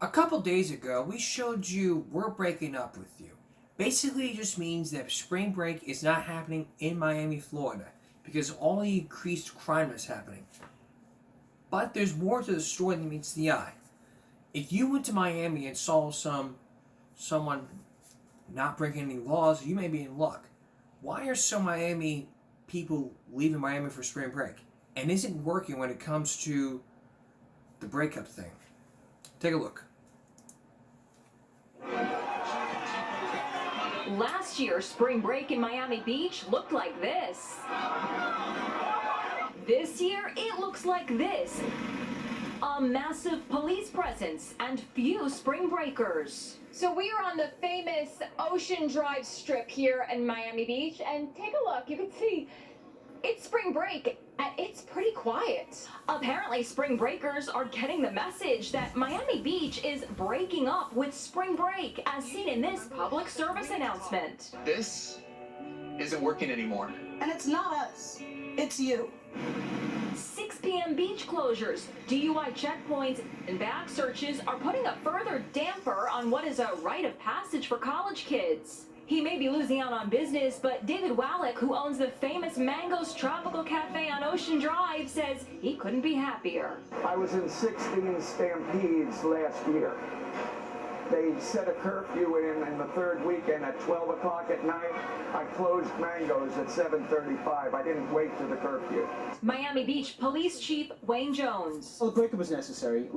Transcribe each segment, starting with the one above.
A couple days ago, we showed you we're breaking up with you. Basically, it just means that spring break is not happening in Miami, Florida, because all the increased crime is happening. But there's more to the story than meets the eye. If you went to Miami and saw someone not breaking any laws, you may be in luck. Why are some Miami people leaving Miami for spring break? And is it working when it comes to the breakup thing? Take a look. Last year, spring break in Miami Beach looked like this. This year, it looks like this. A massive police presence and few spring breakers. So we are on the famous Ocean Drive strip here in Miami Beach, and take a look. You can see it's spring break, and it's pretty quiet. Apparently, spring breakers are getting the message that Miami Beach is breaking up with spring break, as seen in this public service announcement. This isn't working anymore. And it's not us, it's you. 6 p.m. beach closures, DUI checkpoints, and bag searches are putting a further damper on what is a rite of passage for college kids. He may be losing out on business, but David Wallach, who owns the famous Mango's Tropical Cafe on Ocean Drive, says he couldn't be happier. I was in 16 stampedes last year. They set a curfew in the third weekend at 12 o'clock at night. I closed Mango's at 7:35. I didn't wait for the curfew. Miami Beach Police Chief Wayne Jones. Well, the breakup was necessary.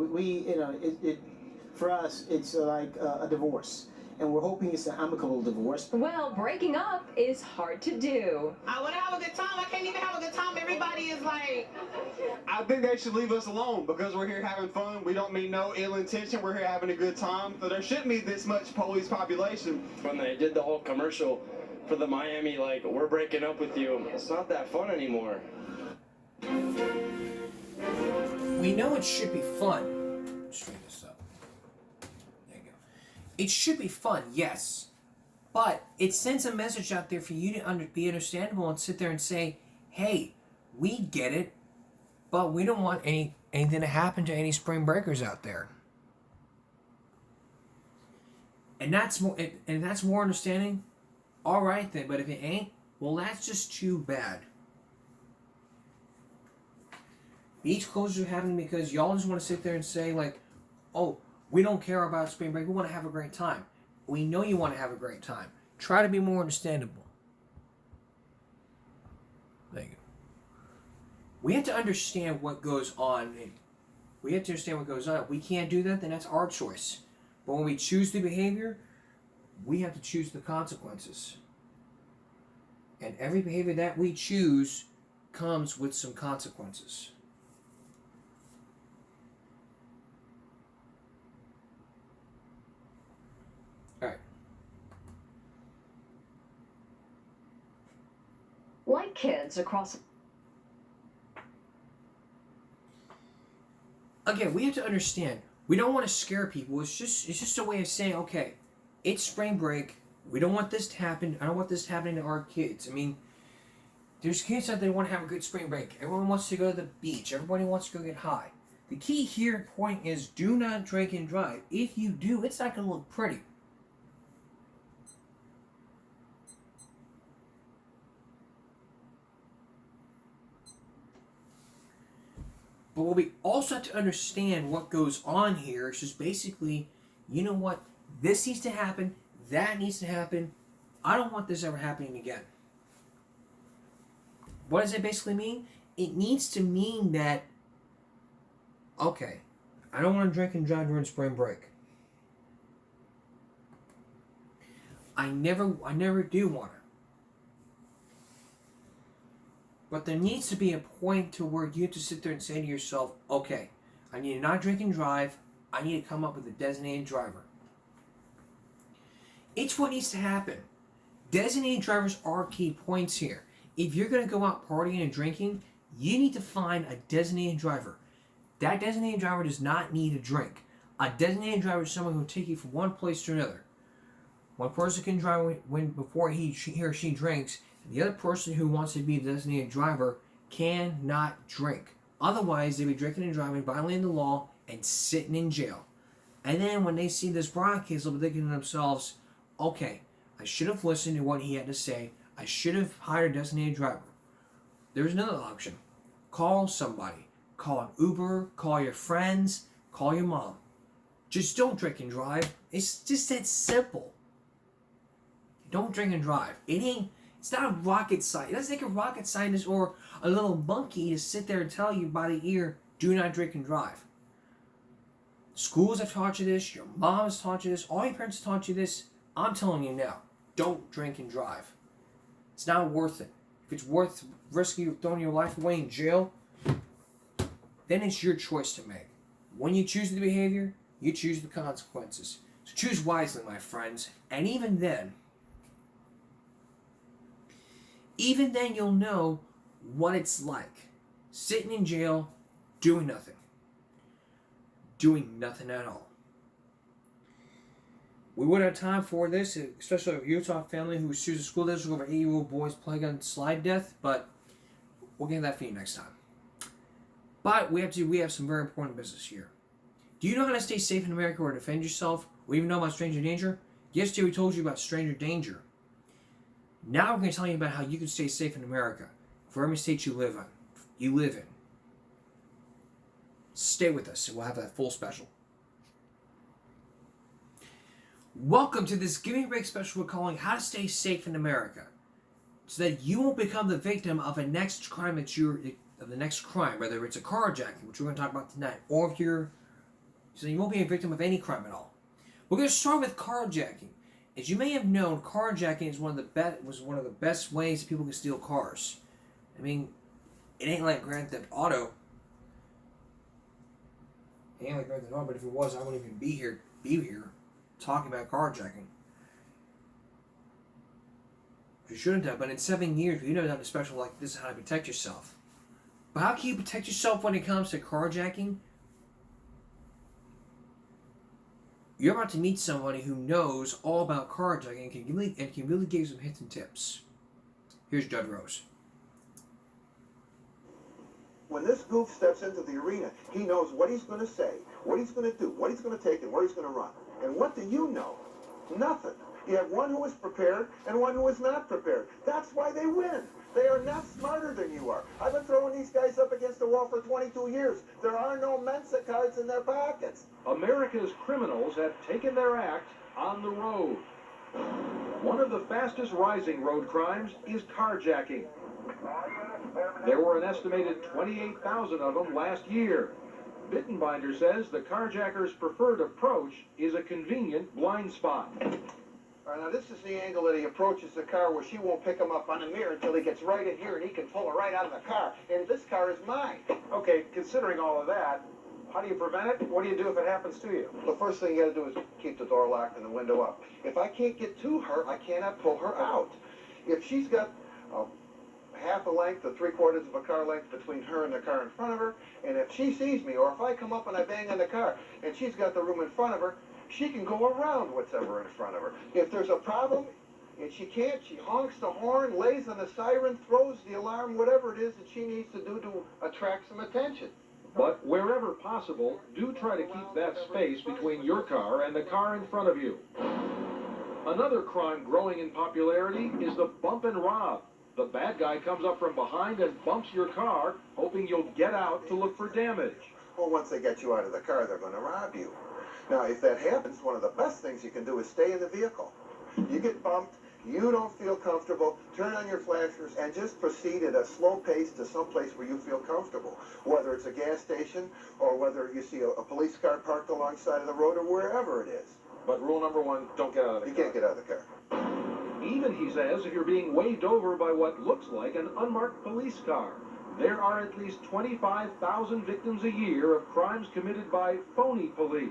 For us, it's like a divorce. And we're hoping it's an amicable divorce. Well, breaking up is hard to do. I want to have a good time. I can't even have a good time. Everybody is like... I think they should leave us alone because we're here having fun. We don't mean no ill intention. We're here having a good time. So there shouldn't be this much police population. When they did the whole commercial for the Miami, like, we're breaking up with you, it's not that fun anymore. We know it should be fun. Straighten this up. There you go. It should be fun, yes. But it sends a message out there for you to be understandable and sit there and say, hey, we get it, but we don't want anything to happen to any spring breakers out there. And that's more understanding. All right then, but if it ain't, well, that's just too bad. Beach closures are happening because y'all just want to sit there and say, like, oh, we don't care about spring break. We want to have a great time. We know you want to have a great time. Try to be more understandable. There you go. We have to understand what goes on. We have to understand what goes on. If we can't do that, then that's our choice. But when we choose the behavior, we have to choose the consequences. And every behavior that we choose comes with some consequences. All right. Like kids across... Again, we have to understand, we don't want to scare people. It's just a way of saying, okay, it's spring break. We don't want this to happen. I don't want this happening to our kids. I mean, there's kids out there that want to have a good spring break. Everyone wants to go to the beach. Everybody wants to go get high. The key here point is do not drink and drive. If you do, it's not going to look pretty. But what we also have to understand what goes on here is just basically, you know what, this needs to happen, that needs to happen. I don't want this ever happening again. What does it basically mean? It needs to mean that, okay, I don't want to drink and drive during spring break. I never do want to. But there needs to be a point to where you have to sit there and say to yourself, okay, I need to not drink and drive. I need to come up with a designated driver. It's what needs to happen. Designated drivers are key points here. If you're going to go out partying and drinking, you need to find a designated driver. That designated driver does not need a drink. A designated driver is someone who will take you from one place to another. One person can drive before he or she drinks. The other person who wants to be the designated driver cannot drink. Otherwise, they'll be drinking and driving, violating the law, and sitting in jail. And then when they see this broadcast, they'll be thinking to themselves, okay, I should have listened to what he had to say. I should have hired a designated driver. There's another option. Call somebody. Call an Uber, call your friends, call your mom. Just don't drink and drive. It's just that simple. Don't drink and drive. It's not a rocket science. It doesn't take a rocket scientist or a little monkey to sit there and tell you by the ear, do not drink and drive. Schools have taught you this, your mom has taught you this, all your parents have taught you this. I'm telling you now, don't drink and drive. It's not worth it. If it's worth risking throwing your life away in jail, then it's your choice to make. When you choose the behavior, you choose the consequences. So choose wisely, my friends. And even then you'll know what it's like. Sitting in jail, doing nothing. Doing nothing at all. We wouldn't have time for this, especially a Utah family who sues a school district over 8-year-old boy's playground slide death, but we'll get that for you next time. But we have some very important business here. Do you know how to stay safe in America or defend yourself, or even know about stranger danger? Yesterday we told you about stranger danger. Now we're going to tell you about how you can stay safe in America, for every state you live in. Stay with us, and we'll have that full special. Welcome to this Give Me a Break special we're calling How to Stay Safe in America, so that you won't become the victim of the next crime, whether it's a carjacking, which we're going to talk about tonight, or so you won't be a victim of any crime at all. We're going to start with carjacking. As you may have known, carjacking is was one of the best ways people can steal cars. I mean, it ain't like Grand Theft Auto. It ain't like Grand Theft Auto, but if it was, I wouldn't even be here talking about carjacking. You shouldn't have, but in 7 years, you never done a special like this on how to protect yourself. But how can you protect yourself when it comes to carjacking? You're about to meet somebody who knows all about carjacking and can really give you some hints and tips. Here's Judd Rose. When this goof steps into the arena, he knows what he's going to say, what he's going to do, what he's going to take, and where he's going to run. And what do you know? Nothing. You have one who is prepared and one who is not prepared. That's why they win. They are not smarter than you are. I've been throwing these guys up against the wall for 22 years. There are no Mensa cards in their pockets. America's criminals have taken their act on the road. One of the fastest rising road crimes is carjacking. There were an estimated 28,000 of them last year. Bittenbinder says the carjacker's preferred approach is a convenient blind spot. All right, now this is the angle that he approaches the car where she won't pick him up on the mirror until he gets right in here and he can pull her right out of the car. And this car is mine. Okay, considering all of that, how do you prevent it? What do you do if it happens to you? The first thing you got to do is keep the door locked and the window up. If I can't get to her, I cannot pull her out. If she's got half a length to 3/4 of a car length between her and the car in front of her, and if she sees me, or if I come up and I bang on the car and she's got the room in front of her, she can go around whatever in front of her. If there's a problem and she can't, she honks the horn, lays on the siren, throws the alarm, whatever it is that she needs to do to attract some attention. But wherever possible, do try to keep that space between your car and the car in front of you. Another crime growing in popularity is the bump and rob. The bad guy comes up from behind and bumps your car, hoping you'll get out to look for damage. Well, once they get you out of the car, they're going to rob you. Now, if that happens, one of the best things you can do is stay in the vehicle. You get bumped, you don't feel comfortable, turn on your flashers, and just proceed at a slow pace to someplace where you feel comfortable. Whether it's a gas station, or whether you see a police car parked alongside of the road, or wherever it is. But rule number one, don't get out of the car. You can't get out of the car. Even, he says, if you're being waved over by what looks like an unmarked police car. There are at least 25,000 victims a year of crimes committed by phony police.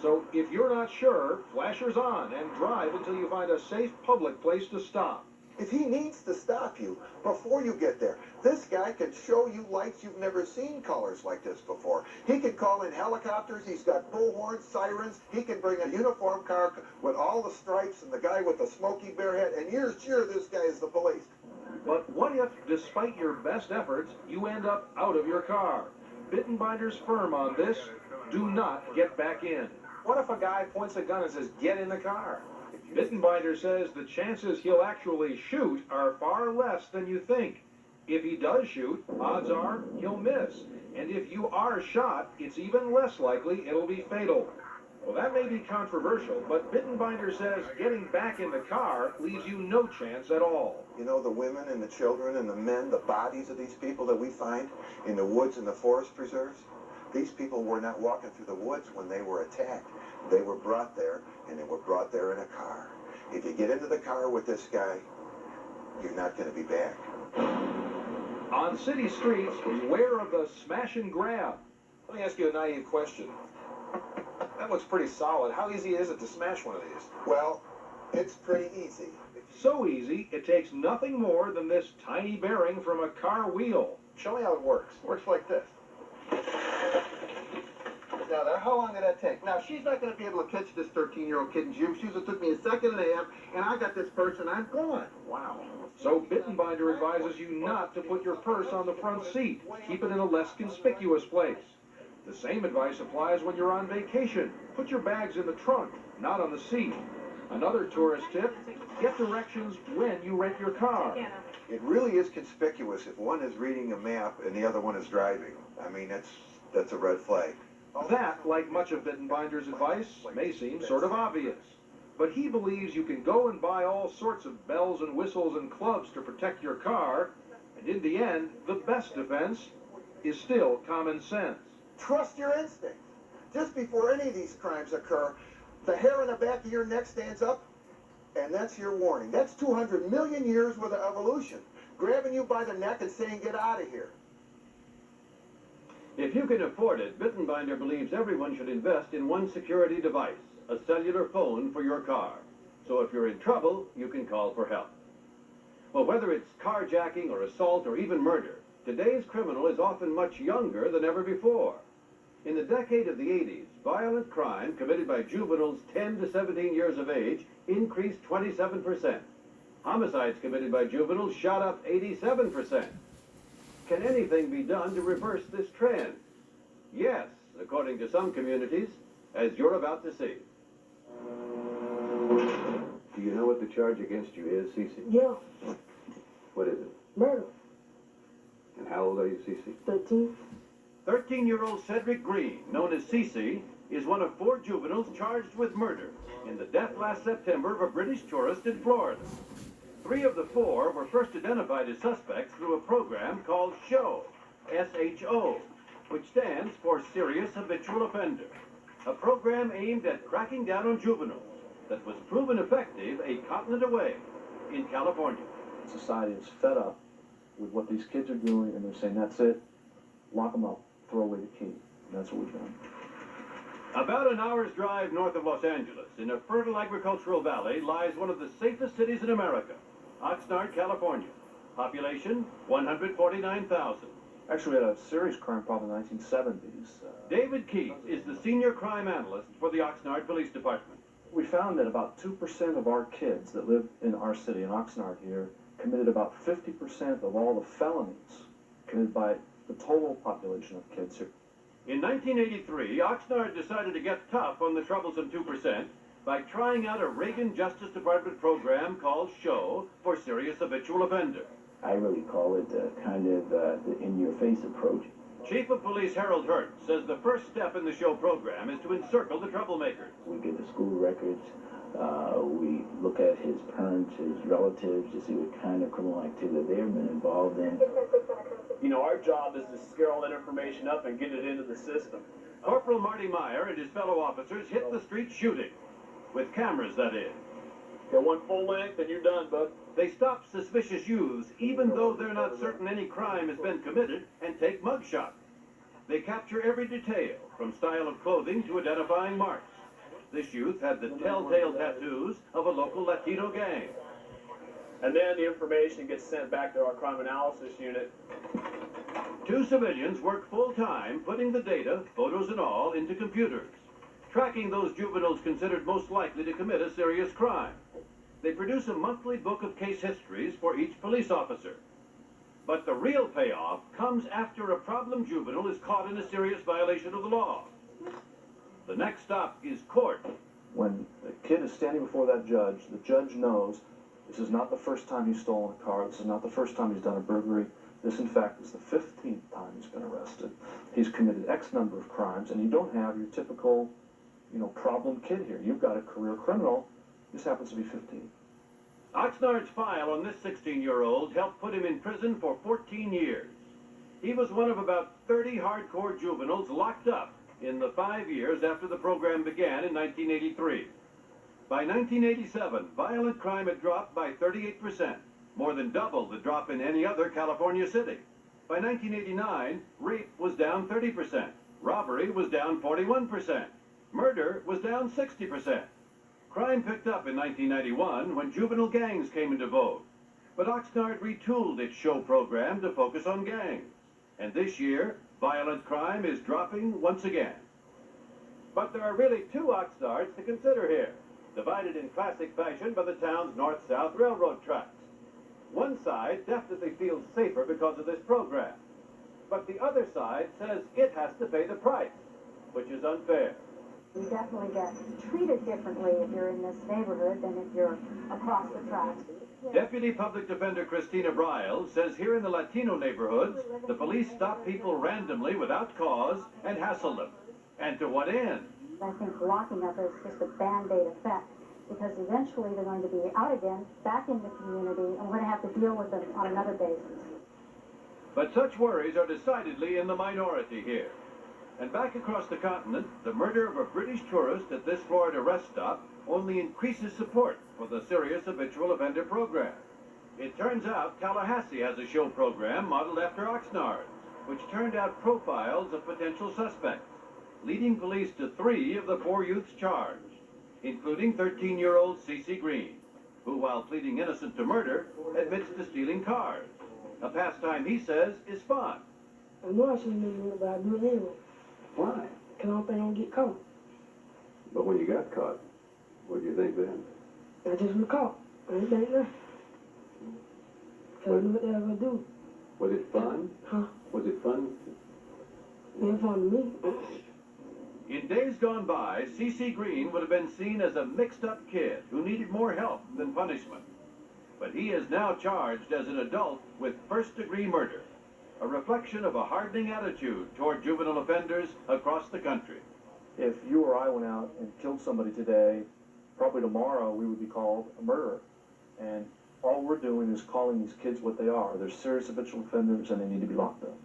So if you're not sure, flashers on and drive until you find a safe public place to stop. If he needs to stop you before you get there, this guy can show you lights you've never seen colors like this before. He can call in helicopters, he's got bullhorns, sirens, he can bring a uniform car with all the stripes and the guy with the smoky bear head, and you're sure this guy is the police. But what if, despite your best efforts, you end up out of your car? Bittenbinder's firm on this: do not get back in. What if a guy points a gun and says, "Get in the car"? Bittenbinder says the chances he'll actually shoot are far less than you think. If he does shoot, odds are he'll miss. And if you are shot, it's even less likely it'll be fatal. Well, that may be controversial, but Bittenbinder says getting back in the car leaves you no chance at all. You know, the women and the children and the men, the bodies of these people that we find in the woods and the forest preserves, these people were not walking through the woods when they were attacked. They were brought there, and they were brought there in a car. If you get into the car with this guy, you're not going to be back. On city streets, beware of the smash and grab. Let me ask you a naive question. That looks pretty solid. How easy is it to smash one of these? Well, it's pretty easy. So easy, it takes nothing more than this tiny bearing from a car wheel. Show me how it works. It works like this. Now, how long did that take? Now, she's not going to be able to catch this 13-year-old kid in gym shoes. It took me a second and a half, and I got this purse, and I'm gone. Wow. So Bittenbinder advises you not to put your purse on the front seat. Keep it in a less conspicuous place. The same advice applies when you're on vacation. Put your bags in the trunk, not on the seat. Another tourist tip, get directions when you rent your car. It really is conspicuous if one is reading a map and the other one is driving. I mean, that's a red flag. That, like much of Bittenbinder's advice, may seem sort of obvious. But he believes you can go and buy all sorts of bells and whistles and clubs to protect your car, and in the end, the best defense is still common sense. Trust your instincts. Just before any of these crimes occur, the hair on the back of your neck stands up, and that's your warning. That's 200 million years worth of evolution, grabbing you by the neck and saying, "Get out of here." If you can afford it, Bittenbinder believes everyone should invest in one security device, a cellular phone for your car. So if you're in trouble, you can call for help. Well, whether it's carjacking or assault or even murder, today's criminal is often much younger than ever before. In the decade of the 80s, violent crime committed by juveniles 10 to 17 years of age increased 27%. Homicides committed by juveniles shot up 87%. Can anything be done to reverse this trend? Yes, according to some communities, as you're about to see. Do you know what the charge against you is, Cece? Yeah, What is it? murder. And how old are you, Cece? 13. 13-year-old Cedric Green, known as Cece, is one of 4 juveniles charged with murder in the death last September of a British tourist in Florida. 3 of the 4 were first identified as suspects through a program called SHO, S-H-O, which stands for Serious Habitual Offender, a program aimed at cracking down on juveniles that was proven effective a continent away in California. Society is fed up with what these kids are doing, and they're saying, "That's it, lock them up, throw away the key." And that's what we've done. About an hour's drive north of Los Angeles, in a fertile agricultural valley, lies one of the safest cities in America, Oxnard, California. Population, 149,000. Actually, we had a serious crime problem in the 1970s. David Keys is the senior crime analyst for the Oxnard Police Department. We found that about 2% of our kids that live in our city, in Oxnard here, committed about 50% of all the felonies committed by the total population of kids here. In 1983, Oxnard decided to get tough on the troublesome 2% by trying out a Reagan Justice Department program called SHO for Serious Habitual Offender. I really call it kind of the in-your-face approach. Chief of Police Harold Hurt says the first step in the SHO program is to encircle the troublemakers. We get the school records, we look at his parents, his relatives, to see what kind of criminal activity they've been involved in. You know, our job is to scare all that information up and get it into the system. Corporal Marty Meyer and his fellow officers hit the street shooting. With cameras, that is. Get one full length and you're done, bud. They stop suspicious youths even though they're not certain any crime has been committed and take mugshots. They capture every detail, from style of clothing to identifying marks. This youth had the telltale tattoos of a local Latino gang. And then the information gets sent back to our crime analysis unit. 2 civilians work full-time putting the data, photos and all, into computers, tracking those juveniles considered most likely to commit a serious crime. They produce a monthly book of case histories for each police officer. But the real payoff comes after a problem juvenile is caught in a serious violation of the law. The next stop is court. When a kid is standing before that judge, the judge knows this is not the first time he's stolen a car. This is not the first time he's done a burglary. This, in fact, is the 15th time he's been arrested. He's committed X number of crimes, and you don't have your typical, problem kid here. You've got a career criminal. This happens to be 15. Oxnard's file on this 16-year-old helped put him in prison for 14 years. He was one of about 30 hardcore juveniles locked up in the 5 years after the program began in 1983. By 1987, violent crime had dropped by 38%, more than double the drop in any other California city. By 1989, rape was down 30%, robbery was down 41%, murder was down 60%. Crime picked up in 1991 when juvenile gangs came into vogue. But Oxnard retooled its show program to focus on gangs. And this year, violent crime is dropping once again. But there are really two Oxnards to consider here, divided in classic fashion by the town's north-south railroad tracks. One side definitely feels safer because of this program. But the other side says it has to pay the price, which is unfair. You definitely get treated differently if you're in this neighborhood than if you're across the tracks. Deputy Public Defender Christina Briles says here in the Latino neighborhoods, the police stop people randomly without cause and hassle them. And to what end? I think locking up is just a band-aid effect, because eventually they're going to be out again, back in the community, and we're going to have to deal with them on another basis. But such worries are decidedly in the minority here. And back across the continent, the murder of a British tourist at this Florida rest stop only increases support for the serious habitual offender program. It turns out Tallahassee has a show program modeled after Oxnard's, which turned out profiles of potential suspects, leading police to 3 of the 4 youths charged, including 13-year-old Cece Green, who, while pleading innocent to murder, admits to stealing cars, a pastime he says is fun. I know I shouldn't have done it, but I do it anyway. Why? Because I don't think I'll get caught. But when you got caught, what did you think then? I just was caught. I didn't think nothing. Because I knew what they were going to do. Was it fun? Huh? Was it fun? It was fun to me. In days gone by, C.C. Green would have been seen as a mixed-up kid who needed more help than punishment. But he is now charged as an adult with first-degree murder, a reflection of a hardening attitude toward juvenile offenders across the country. If you or I went out and killed somebody today, probably tomorrow we would be called a murderer. And all we're doing is calling these kids what they are. They're serious habitual offenders and they need to be locked up.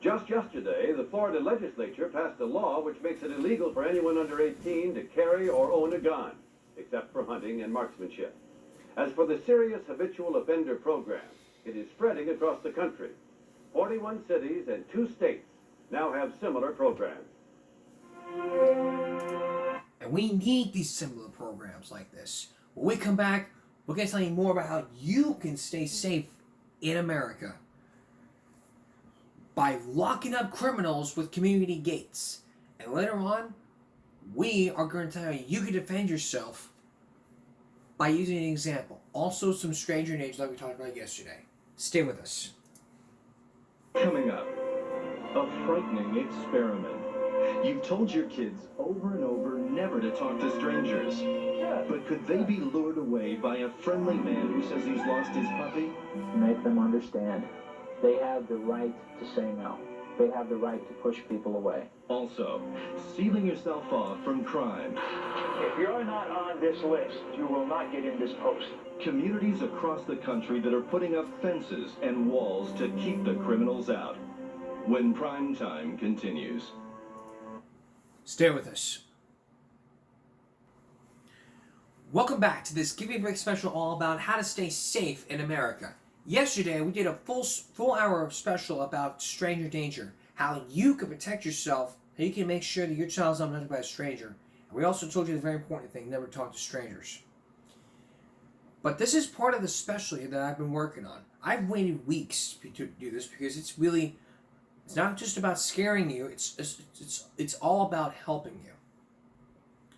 Just yesterday, the Florida legislature passed a law which makes it illegal for anyone under 18 to carry or own a gun, except for hunting and marksmanship. As for the serious habitual offender program, it is spreading across the country. 41 cities and 2 states now have similar programs. And we need these similar programs like this. When we come back, we're going to tell you more about how you can stay safe in America by locking up criminals with community gates. And later on, we are going to tell you you can defend yourself by using an example. Also, some stranger names like we talked about yesterday. Stay with us. Coming up, a frightening experiment. You've told your kids over and over never to talk to strangers. But could they be lured away by a friendly man who says he's lost his puppy? Make them understand they have the right to say no. They have the right to push people away. Also, sealing yourself off from crime. If you're not on this list, you will not get in this post. Communities across the country that are putting up fences and walls to keep the criminals out. When prime time continues. Stay with us. Welcome back to this Give Me a Break special all about how to stay safe in America. Yesterday, we did a full hour special about stranger danger, how you can protect yourself, how you can make sure that your child's not abducted by a stranger. And we also told you the very important thing, never talk to strangers. But this is part of the special that I've been working on. I've waited weeks to do this because it's not just about scaring you, it's all about helping you.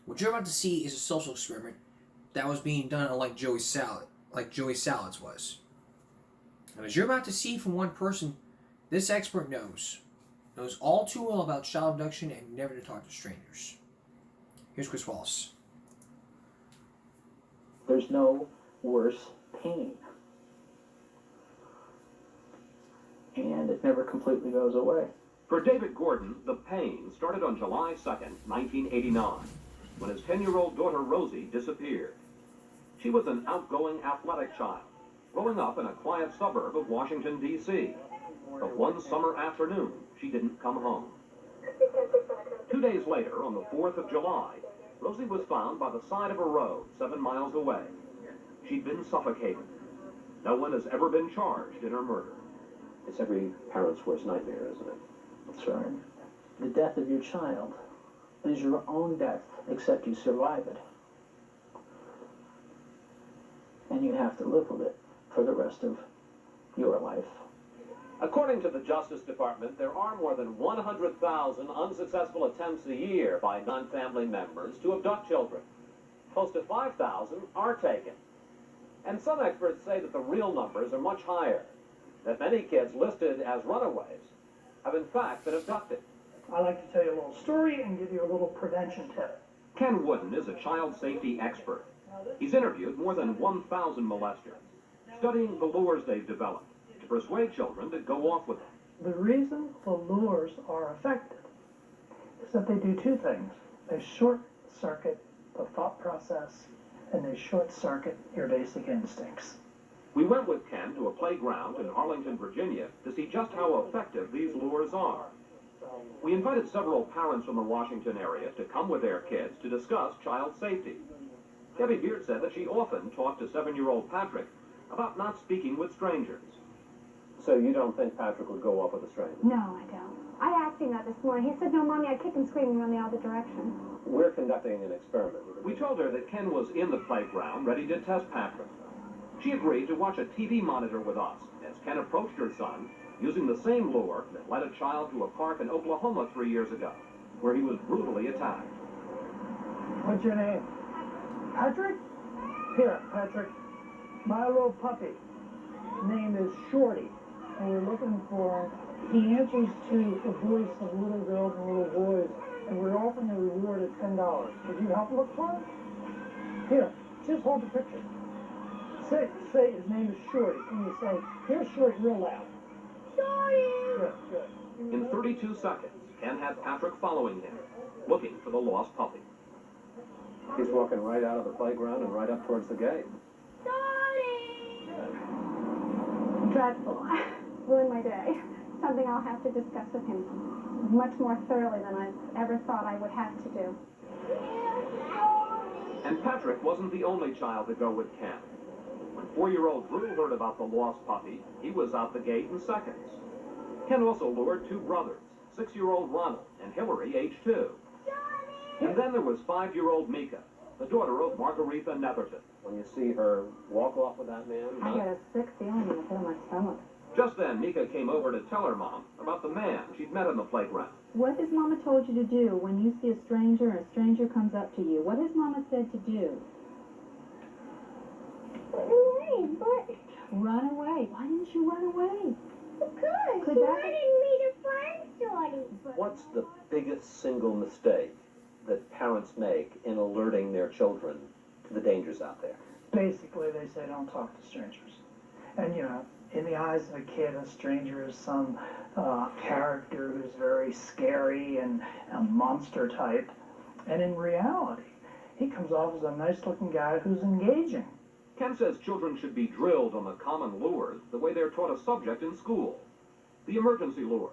What you're about to see is a social experiment that was being done on like Joey Salads was. And as you're about to see from one person, this expert knows knows all too well about child abduction and never to talk to strangers. Here's Chris Wallace. There's no worse pain. And it never completely goes away. For David Gordon, the pain started on July 2nd, 1989, when his 10-year-old daughter Rosie disappeared. She was an outgoing, athletic child, growing up in a quiet suburb of Washington, D.C. But one summer afternoon, she didn't come home. 2 days later, on the 4th of July, Rosie was found by the side of a road 7 miles away. She'd been suffocated. No one has ever been charged in her murder. It's every parent's worst nightmare, isn't it? That's right. The death of your child is your own death, except you survive it. And you have to live with it for the rest of your life. According to the Justice Department, there are more than 100,000 unsuccessful attempts a year by non-family members to abduct children. Close to 5,000 are taken. And some experts say that the real numbers are much higher, that many kids listed as runaways have in fact been abducted. I'd like to tell you a little story and give you a little prevention tip. Ken Wooden is a child safety expert. He's interviewed more than 1,000 molesters, studying the lures they've developed to persuade children to go off with them. The reason the lures are effective is that they do two things. They short-circuit the thought process and they short-circuit your basic instincts. We went with Ken to a playground in Arlington, Virginia to see just how effective these lures are. We invited several parents from the Washington area to come with their kids to discuss child safety. Debbie Beard said that she often talked to 7-year-old Patrick about not speaking with strangers. So you don't think Patrick would go off with a stranger? No, I don't. I asked him that this morning. He said, no, Mommy, I'd kick and scream and run the other direction. We're conducting an experiment. We told her that Ken was in the playground ready to test Patrick. She agreed to watch a TV monitor with us as Ken approached her son using the same lure that led a child to a park in Oklahoma 3 years ago, where he was brutally attacked. What's your name? Patrick? Here, Patrick. My little puppy. His name is Shorty, and we're looking for him. He answers to the voice of little girls and little boys, and we're offering a reward of $10. Would you help look for him? Here, just hold the picture. Say his name is Shorty, and you say, here's Shorty real loud. Shorty! Good, good. In 32 seconds, Ken had Patrick following him, looking for the lost puppy. He's walking right out of the playground and right up towards the gate. Dreadful. Ruined my day. Something I'll have to discuss with him much more thoroughly than I ever thought I would have to do. And Patrick wasn't the only child to go with Ken. When 4-year-old Drew heard about the lost puppy, he was out the gate in seconds. Ken also lured 2 brothers, 6-year-old Ronald and Hillary, age 2. And then there was 5-year-old Mika, the daughter of Margaretha Netherton. When you see her walk off with that man... I got a sick feeling in the pit of my stomach. Just then, Mika came over to tell her mom about the man she'd met in the playground. What has Mama told you to do when you see a stranger and a stranger comes up to you? What has Mama said to do? Run away. Why didn't you run away? Because Could he that- wanted me to find Shorty. What's the biggest single mistake that parents make in alerting their children to the dangers out there? Basically, they say don't talk to strangers. And, you know, in the eyes of a kid, a stranger is some character who's very scary and a monster type. And in reality, he comes off as a nice-looking guy who's engaging. Ken says children should be drilled on the common lures the way they're taught a subject in school. The emergency lure.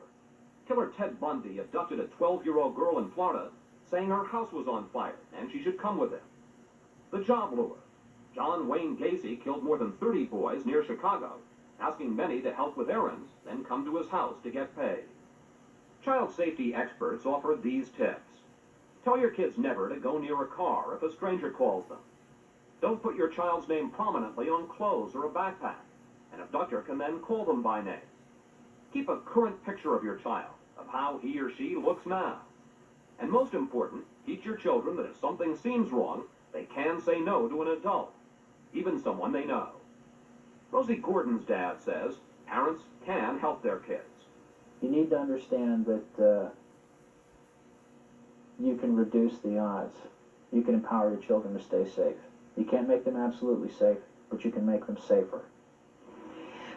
Killer Ted Bundy abducted a 12-year-old girl in Florida, saying her house was on fire and she should come with him. The job lure. John Wayne Gacy killed more than 30 boys near Chicago, asking many to help with errands, then come to his house to get paid. Child safety experts offer these tips. Tell your kids never to go near a car if a stranger calls them. Don't put your child's name prominently on clothes or a backpack. An abductor can then call them by name. Keep a current picture of your child, of how he or she looks now. And most important, teach your children that if something seems wrong, they can say no to an adult, even someone they know. Rosie Gordon's dad says parents can help their kids. You need to understand that you can reduce the odds. You can empower your children to stay safe. You can't make them absolutely safe, but you can make them safer.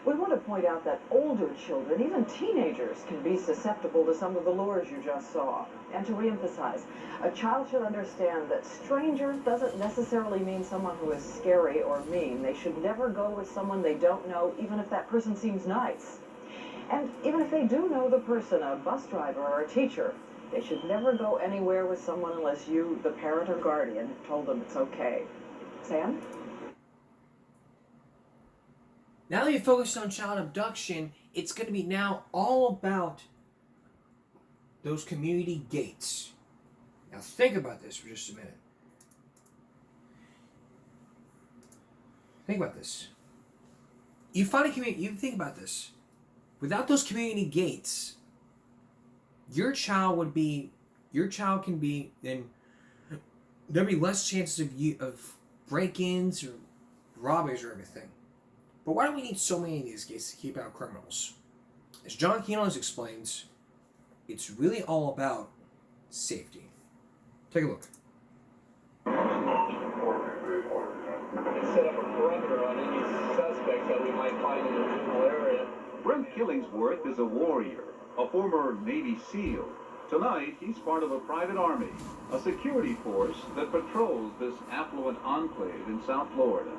We want to point out that older children, even teenagers, can be susceptible to some of the lures you just saw. And to reemphasize, a child should understand that stranger doesn't necessarily mean someone who is scary or mean. They should never go with someone they don't know, even if that person seems nice. And even if they do know the person, a bus driver or a teacher, they should never go anywhere with someone unless you, the parent or guardian, have told them it's okay. Sam? Now that you focus on child abduction, it's going to be now all about those community gates. Now think about this for just a minute. Think about this. You find a community, you think about this. Without those community gates, your child can be, then there'll be less chances of break-ins or robberies or everything. But why do we need so many of these gates to keep out criminals? As John Quinones explains, it's really all about safety. Take a look. Set up a perimeter on any suspects that we might find in the general area. Brent Killingsworth is a warrior, a former Navy SEAL. Tonight, he's part of a private army, a security force that patrols this affluent enclave in South Florida.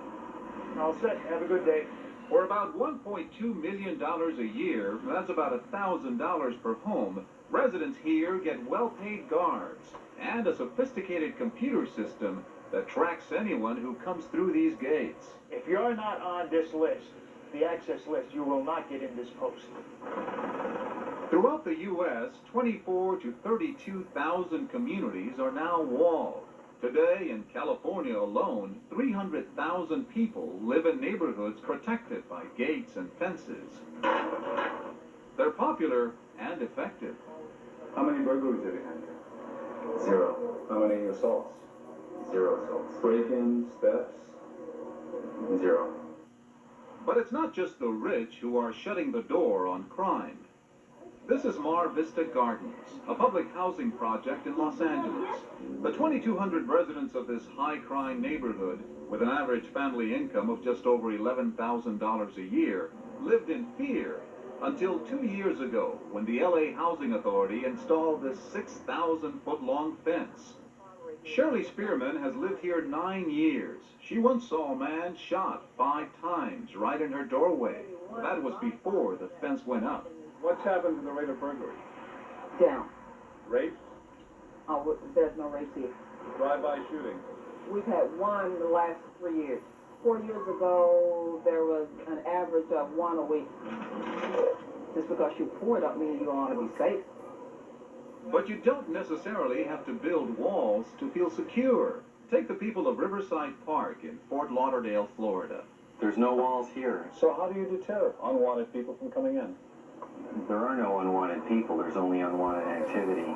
All set. Have a good day. For about $1.2 million a year, that's about $1,000 per home, residents here get well-paid guards and a sophisticated computer system that tracks anyone who comes through these gates. If you're not on this list, the access list, you will not get in this post. Throughout the U.S., 24 to 32,000 communities are now walled. Today, in California alone, 300,000 people live in neighborhoods protected by gates and fences. They're popular and effective. How many burglaries have you had? 0. How many assaults? 0 assaults. Break-ins, thefts? 0. But it's not just the rich who are shutting the door on crime. This is Mar Vista Gardens, a public housing project in Los Angeles. The 2,200 residents of this high-crime neighborhood, with an average family income of just over $11,000 a year, lived in fear until 2 years ago, when the LA Housing Authority installed this 6,000-foot-long fence. Shirley Spearman has lived here 9 years. She once saw a man shot 5 times right in her doorway. That was before the fence went up. What's happened to the rate of burglary? Down. Rapes? Oh, there's no race here. Drive-by shooting? We've had one in the last 3 years. 4 years ago, there was an average of 1 a week. Just because you're poor don't mean you want to be safe. But you don't necessarily have to build walls to feel secure. Take the people of Riverside Park in Fort Lauderdale, Florida. There's no walls here. So how do you deter unwanted people from coming in? There are no unwanted people, there's only unwanted activity.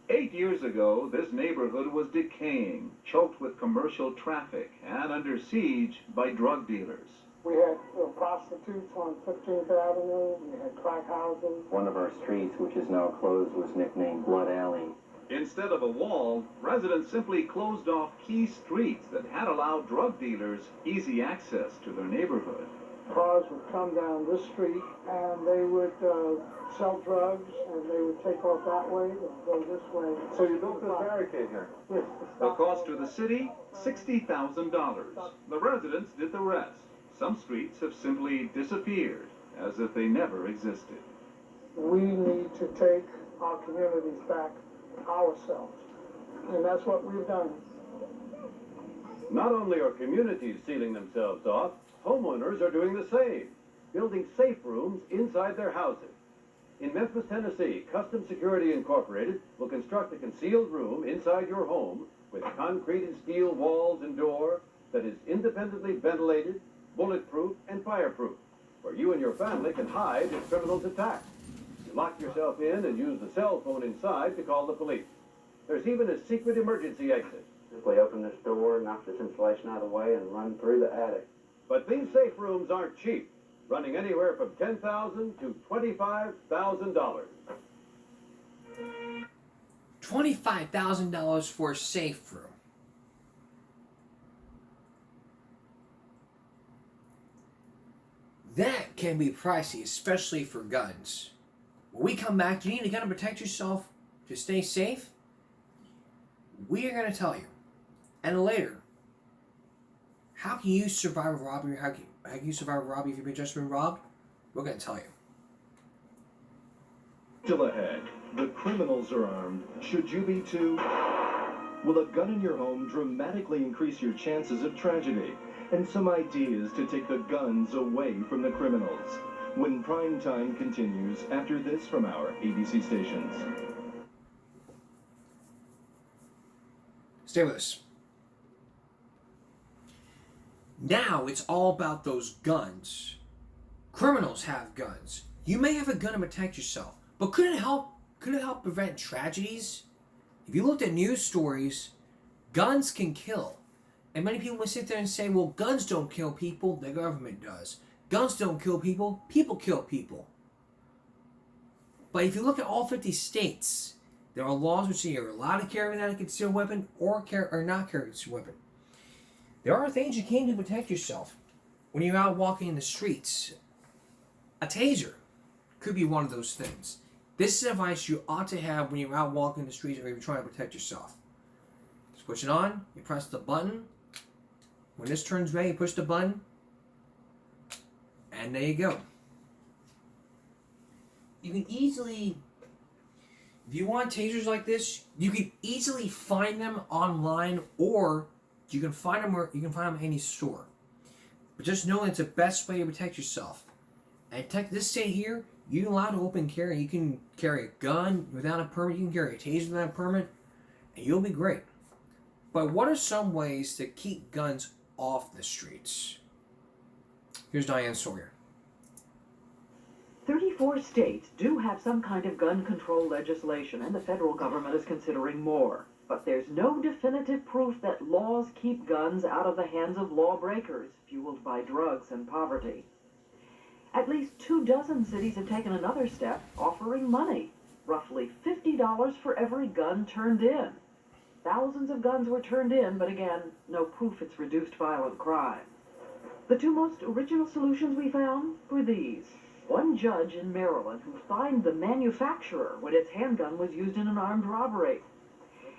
8 years ago, this neighborhood was decaying, choked with commercial traffic, and under siege by drug dealers. We had prostitutes on 15th Avenue. We had crack houses. One of our streets, which is now closed, was nicknamed Blood Alley. Instead of a wall, residents simply closed off key streets that had allowed drug dealers easy access to their neighborhood. Cars would come down this street and they would sell drugs and they would take off that way and go this way. So you built this barricade here? Yes. The cost to the city, $60,000. The residents did the rest. Some streets have simply disappeared, as if they never existed. We need to take our communities back ourselves, and that's what we've done. Not only are communities sealing themselves off, homeowners are doing the same, building safe rooms inside their houses. In Memphis, Tennessee, Custom Security Incorporated will construct a concealed room inside your home with concrete and steel walls and door that is independently ventilated, bulletproof, and fireproof, where you and your family can hide if criminals attack. You lock yourself in and use the cell phone inside to call the police. There's even a secret emergency exit. Simply open this door, knock this insulation out of the way, and run through the attic. But these safe rooms aren't cheap, running anywhere from $10,000 to $25,000. $25,000 for a safe room. That can be pricey, especially for guns. When we come back, do you need a gun to protect yourself to stay safe? We are going to tell you. And later, how can you survive a robbery? How can you survive a robbery if you've just been robbed? We're going to tell you. Still ahead, the criminals are armed. Should you be too? Will a gun in your home dramatically increase your chances of tragedy? And some ideas to take the guns away from the criminals. When prime time continues after this from our ABC stations. Stay with us. Now it's all about those guns. Criminals have guns. You may have a gun to protect yourself, but could it help prevent tragedies? If you looked at news stories, guns can kill. And many people will sit there and say, well, guns don't kill people, the government does. Guns don't kill people, people kill people. But if you look at all 50 states, there are laws which say you're allowed to carry without a concealed weapon or not carry a concealed weapon. There are things you can do to protect yourself when you're out walking in the streets. A taser could be one of those things. This is advice you ought to have when you're out walking in the streets or you're trying to protect yourself. Just push it on, you press the button. When this turns red, you push the button, and there you go. You can easily, if you want tasers like this, you can easily find them online, or you can find them in any store. But just know it's the best way to protect yourself. And this state here, you're allowed to open carry. You can carry a gun without a permit. You can carry a taser without a permit, and you'll be great. But what are some ways to keep guns off the streets? Here's Diane Sawyer. 34 states do have some kind of gun control legislation, and the federal government is considering more. But there's no definitive proof that laws keep guns out of the hands of lawbreakers, fueled by drugs and poverty. At least 24 cities have taken another step, offering money, roughly $50 for every gun turned in. Thousands of guns were turned in, but again, no proof it's reduced violent crime. The two most original solutions we found were these. One judge in Maryland who fined the manufacturer when its handgun was used in an armed robbery.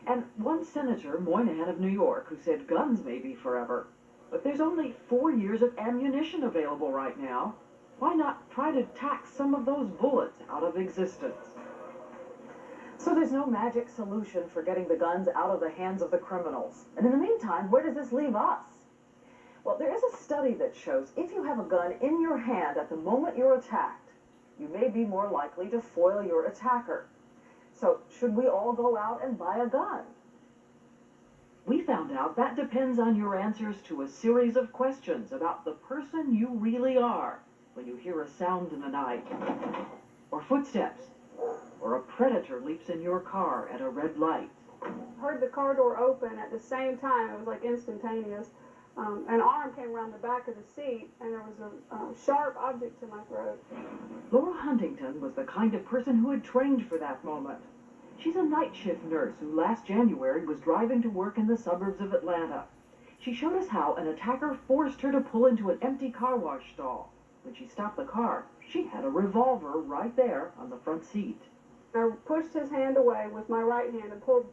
And one senator, Moynihan of New York, who said guns may be forever. But there's only 4 years of ammunition available right now. Why not try to tax some of those bullets out of existence? So there's no magic solution for getting the guns out of the hands of the criminals. And in the meantime, where does this leave us? Well, there is a study that shows if you have a gun in your hand at the moment you're attacked, you may be more likely to foil your attacker. So should we all go out and buy a gun? We found out that depends on your answers to a series of questions about the person you really are when you hear a sound in the night, or footsteps, or a predator leaps in your car at a red light. Heard the car door open at the same time. It was like instantaneous. An arm came around the back of the seat, and there was a sharp object to my throat. Laura Huntington was the kind of person who had trained for that moment. She's a night shift nurse who last January was driving to work in the suburbs of Atlanta. She showed us how an attacker forced her to pull into an empty car wash stall. When she stopped the car, she had a revolver right there on the front seat. I pushed his hand away with my right hand and pulled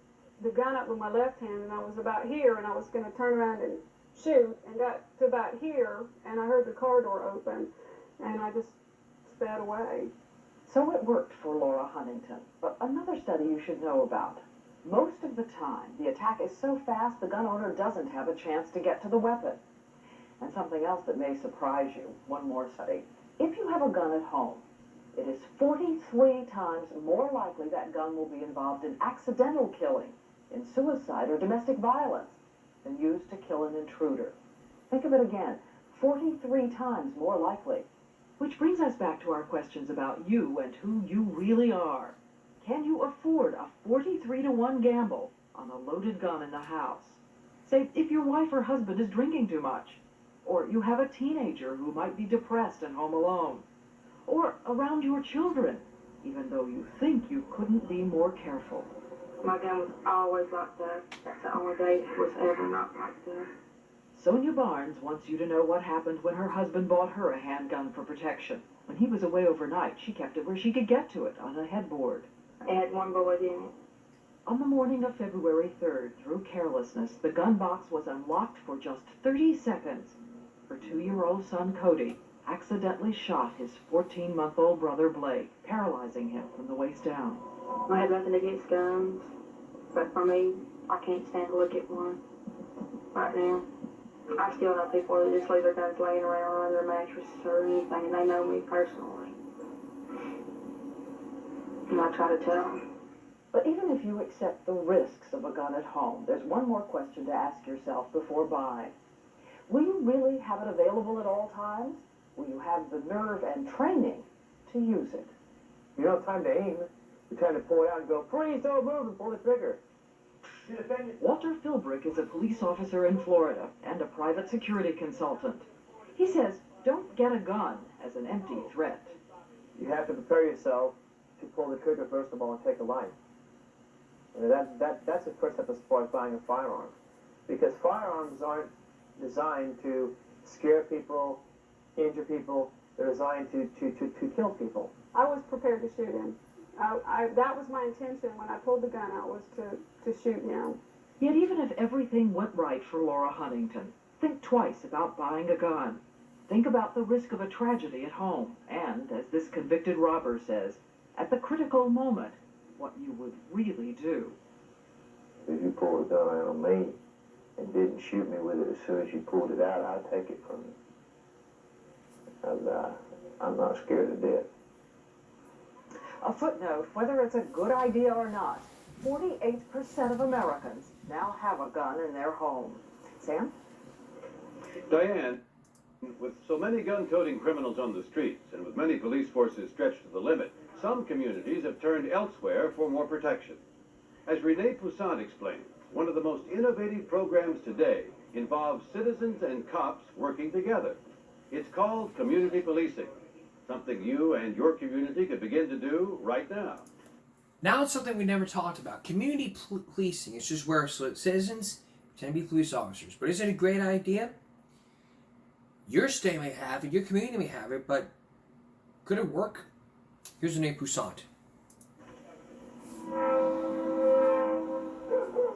the gun up with my left hand, and I was about here, and I was going to turn around and shoot, and got to about here, and I heard the car door open, and I just sped away. So it worked for Laura Huntington, but another study you should know about. Most of the time, the attack is so fast the gun owner doesn't have a chance to get to the weapon. And something else that may surprise you, one more study. If you have a gun at home, it is 43 times more likely that gun will be involved in accidental killing, in suicide or domestic violence, than used to kill an intruder. Think of it again, 43 times more likely. Which brings us back to our questions about you and who you really are. Can you afford a 43-to-1 gamble on a loaded gun in the house? Say, if your wife or husband is drinking too much, or you have a teenager who might be depressed and home alone, or around your children, even though you think you couldn't be more careful. My gun was always like that. That's the only day it was ever not like that. Sonia Barnes wants you to know what happened when her husband bought her a handgun for protection. When he was away overnight, she kept it where she could get to it on a headboard. It had one bullet in it. On the morning of February 3rd, through carelessness, the gun box was unlocked for just 30 seconds. Her 2-year-old son, Cody, accidentally shot his 14-month-old brother, Blake, paralyzing him from the waist down. I have nothing against guns, but for me, I can't stand to look at one right now. I still know people that just leave their guns laying around under their mattress or anything, and they know me personally. And I try to tell them. But even if you accept the risks of a gun at home, there's one more question to ask yourself before buying. Will you really have it available at all times? Will you have the nerve and training to use it? You don't have time to aim. You time to pull it out and go, freeze, don't move, and pull the trigger. Walter Philbrick is a police officer in Florida and a private security consultant. He says, don't get a gun as an empty threat. You have to prepare yourself to pull the trigger first of all and take a life. And that's the first step as far as buying a firearm. Because firearms aren't designed to scare people, injure people. They're designed to kill people. I was prepared to shoot him. That was my intention when I pulled the gun out, was to shoot him. Yet even if everything went right for Laura Huntington, think twice about buying a gun. Think about the risk of a tragedy at home, and, as this convicted robber says, at the critical moment, what you would really do. If you pulled a gun out on me and didn't shoot me with it as soon as you pulled it out, I'd take it from you. I'm not scared of death. A footnote, whether it's a good idea or not, 48% of Americans now have a gun in their home. Sam? Diane, with so many gun-toting criminals on the streets and with many police forces stretched to the limit, some communities have turned elsewhere for more protection. As Renee Poussaint explained, one of the most innovative programs today involves citizens and cops working together. It's called community policing, something you and your community could begin to do right now. Now it's something we never talked about. Community policing. It's just where citizens pretend to be police officers. But is it a great idea? Your state may have it, your community may have it, but could it work? Here's Renee Poussaint.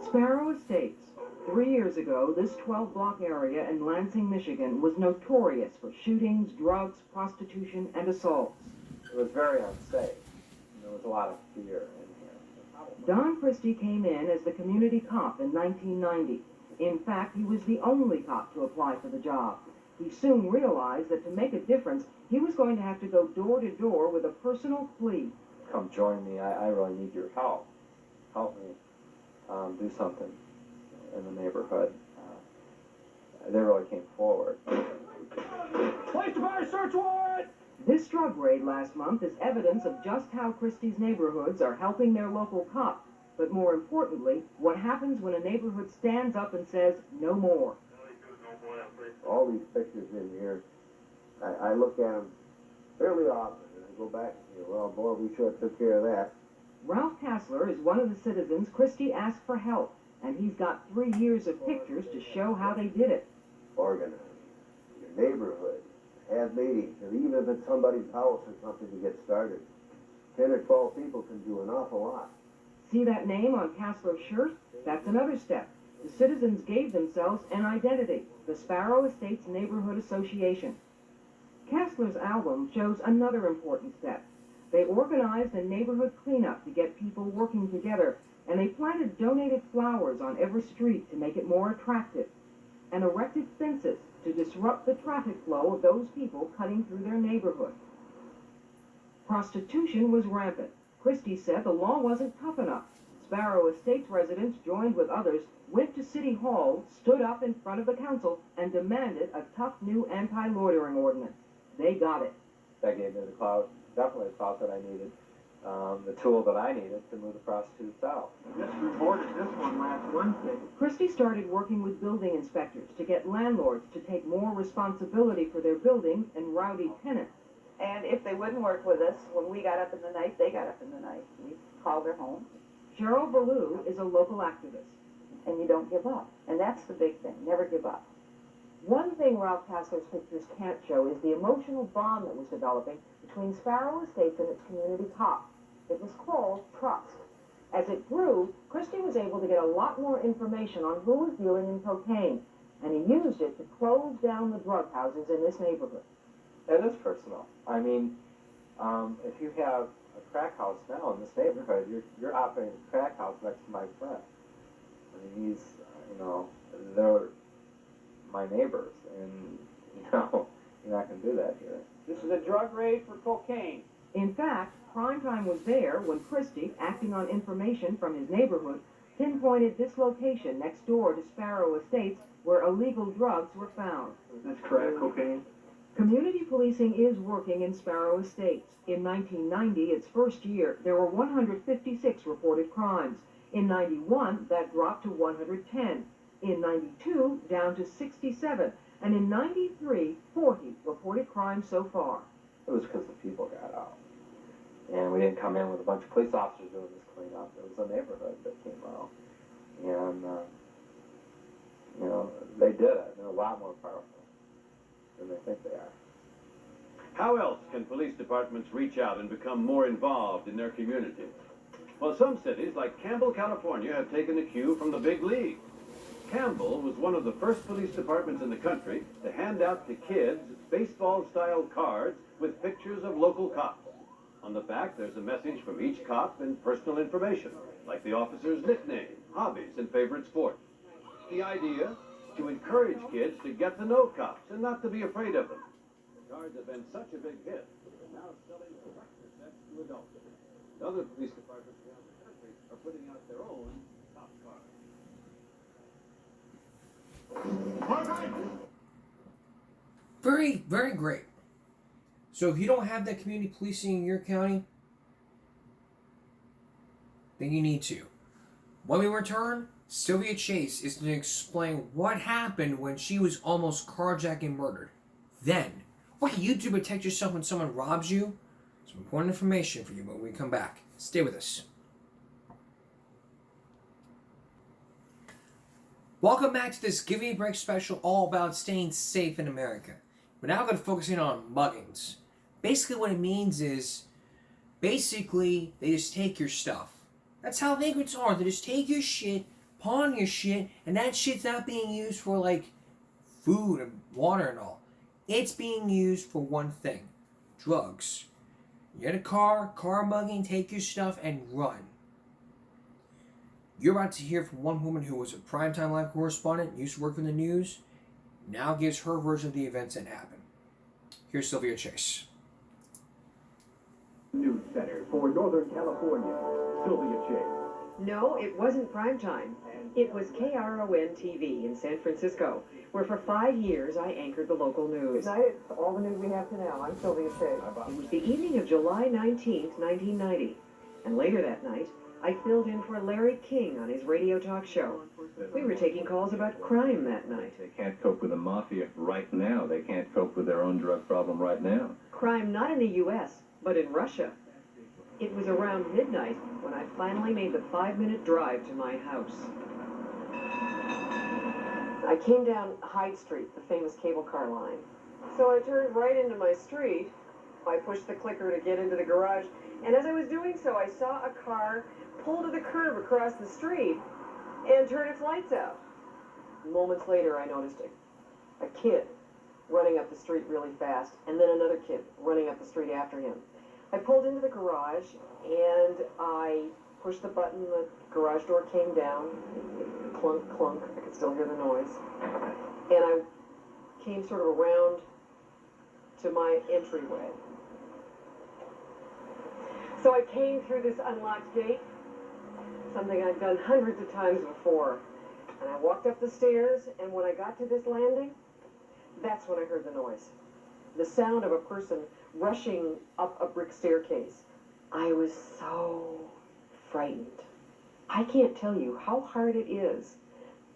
Sparrow Estates. 3 years ago, this 12-block area in Lansing, Michigan was notorious for shootings, drugs, prostitution, and assaults. It was very unsafe. There was a lot of fear in here. Don Christie came in as the community cop in 1990. In fact, he was the only cop to apply for the job. He soon realized that to make a difference, he was going to have to go door to door with a personal plea. Come join me. I really need your help. Help me do something in the neighborhood. They really came forward. Place to buy a search warrant! This drug raid last month is evidence of just how Christie's neighborhoods are helping their local cops. But more importantly, what happens when a neighborhood stands up and says, no more. All these pictures in here, I look at them fairly often, and I go back and say, well, boy, we sure took care of that. Ralph Kassler is one of the citizens Christie asked for help, and he's got 3 years of pictures to show how they did it. Organize your neighborhood, have meetings, and even if it's somebody's house or something to get started, 10 or 12 people can do an awful lot. See that name on Kassler's shirt? That's another step. The citizens gave themselves an identity, the Sparrow Estates Neighborhood Association. Kassler's album shows another important step. They organized a neighborhood cleanup to get people working together, and they planted donated flowers on every street to make it more attractive, and erected fences to disrupt the traffic flow of those people cutting through their neighborhood. Prostitution was rampant. Christie said the law wasn't tough enough. Sparrow Estates residents, joined with others, went to City Hall, stood up in front of the council, and demanded a tough new anti-loitering ordinance. They got it. That gave me the clout, definitely the clout that I needed, the tool that I needed to move the prostitutes out. Just reported this one last Wednesday. Christie started working with building inspectors to get landlords to take more responsibility for their buildings and rowdy tenants. And if they wouldn't work with us, when we got up in the night, they got up in the night. We called their homes. Cheryl Ballou is a local activist. And you don't give up. And that's the big thing, never give up. One thing Ralph Kassler's pictures can't show is the emotional bond that was developing between Sparrow Estates and its community cop. It was called trust. As it grew, Christie was able to get a lot more information on who was dealing in cocaine, and he used it to close down the drug houses in this neighborhood. It is personal. I mean, if you have a crack house now in this neighborhood, you're operating a crack house next to my friend. I mean, he's, they're my neighbors, and, you're not going to do that here. This is a drug raid for cocaine. In fact, Primetime was there when Christie, acting on information from his neighborhood, pinpointed this location next door to Sparrow Estates where illegal drugs were found. That's crack cocaine. Community policing is working in Sparrow Estates. In 1990, its first year, there were 156 reported crimes. In 91, that dropped to 110. In 92, down to 67. And in 93, 40 reported crimes so far. It was because the people got out. And we didn't come in with a bunch of police officers doing this cleanup. It was the neighborhood that came out. And, they did it. They're a lot more powerful than they think they are. How else can police departments reach out and become more involved in their communities? Well, some cities, like Campbell, California, have taken a cue from the big league. Campbell was one of the first police departments in the country to hand out to kids baseball-style cards with pictures of local cops. On the back, there's a message from each cop and personal information, like the officer's nickname, hobbies, and favorite sports. The idea? To encourage kids to get to know cops and not to be afraid of them. The cards have been such a big hit that they're now selling collector sets to adults. Other police departments around the country are putting out their own cop cards. Very, very great. So if you don't have that community policing in your county, then you need to. When we return, Sylvia Chase is going to explain what happened when she was almost carjacked and murdered. Then, what can you do to protect yourself when someone robs you? Some important information for you when we come back. Stay with us. Welcome back to this Give Me a Break special all about staying safe in America. We're now going to focus in on muggings. Basically what it means is, they just take your stuff. That's how vagrants are. They just take your shit, pawn your shit, and that shit's not being used for like food and water and all. It's being used for one thing. Drugs. You get a car mugging, take your stuff, and run. You're about to hear from one woman who was a primetime live correspondent, used to work for the news, now gives her version of the events that happened. Here's Sylvia Chase. News Center for Northern California, Sylvia Chase. No, it wasn't primetime. It was KRON-TV in San Francisco, where for 5 years I anchored the local news. Tonight, it's all the news we have to know. I'm Sylvia Chase. It was the evening of July 19th, 1990. And later that night, I filled in for Larry King on his radio talk show. We were taking calls about crime that night. They can't cope with the mafia right now. They can't cope with their own drug problem right now. Crime not in the U.S., but in Russia. It was around midnight when I finally made the 5-minute drive to my house. I came down Hyde Street, the famous cable car line. So I turned right into my street. I pushed the clicker to get into the garage, and as I was doing so, I saw a car pull to the curb across the street and turn its lights out. Moments later, I noticed a kid running up the street really fast, and then another kid running up the street after him. I pulled into the garage, and I pushed the button, the garage door came down, clunk, clunk, I could still hear the noise, and I came sort of around to my entryway. So I came through this unlocked gate, something I've done hundreds of times before, and I walked up the stairs, and when I got to this landing, that's when I heard the noise. The sound of a person rushing up a brick staircase. I was so frightened. I can't tell you how hard it is,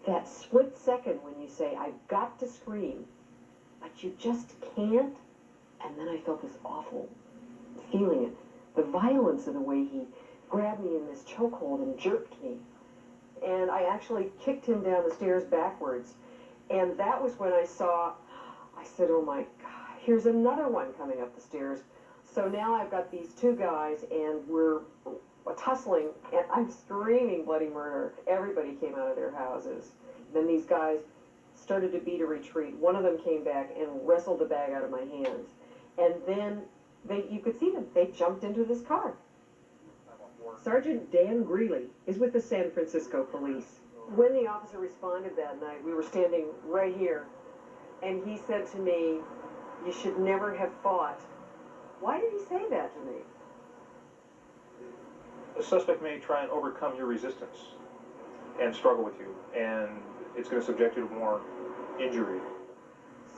that split second when you say, I've got to scream, but you just can't, And then I felt this awful feeling, the violence of the way he grabbed me in this chokehold and jerked me. And I actually kicked him down the stairs backwards. And that was when I said, oh my God, here's another one coming up the stairs. So now I've got these two guys and we're tussling and I'm screaming bloody murder. Everybody came out of their houses. Then these guys started to beat a retreat. One of them came back and wrestled the bag out of my hands. And then you could see them. They jumped into this car. Sergeant Dan Greeley is with the San Francisco Police. When the officer responded that night, we were standing right here, and he said to me, "You should never have fought." Why did he say that to me? The suspect may try and overcome your resistance and struggle with you, and it's going to subject you to more injury.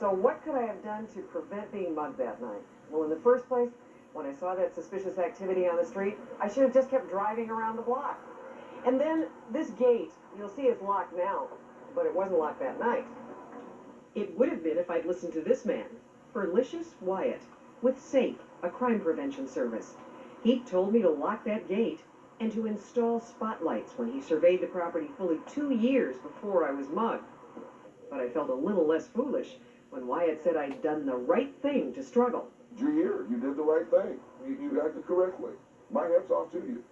So what could I have done to prevent being mugged that night? Well, in the first place, when I saw that suspicious activity on the street, I should have just kept driving around the block. And then this gate, you'll see it's locked now, but it wasn't locked that night. It would have been if I'd listened to this man, Ferlicious Wyatt, with SAFE, a crime prevention service. He told me to lock that gate and to install spotlights when he surveyed the property fully 2 years before I was mugged. But I felt a little less foolish when Wyatt said I'd done the right thing to struggle. You're here. You did the right thing. You acted correctly. My hat's off to you.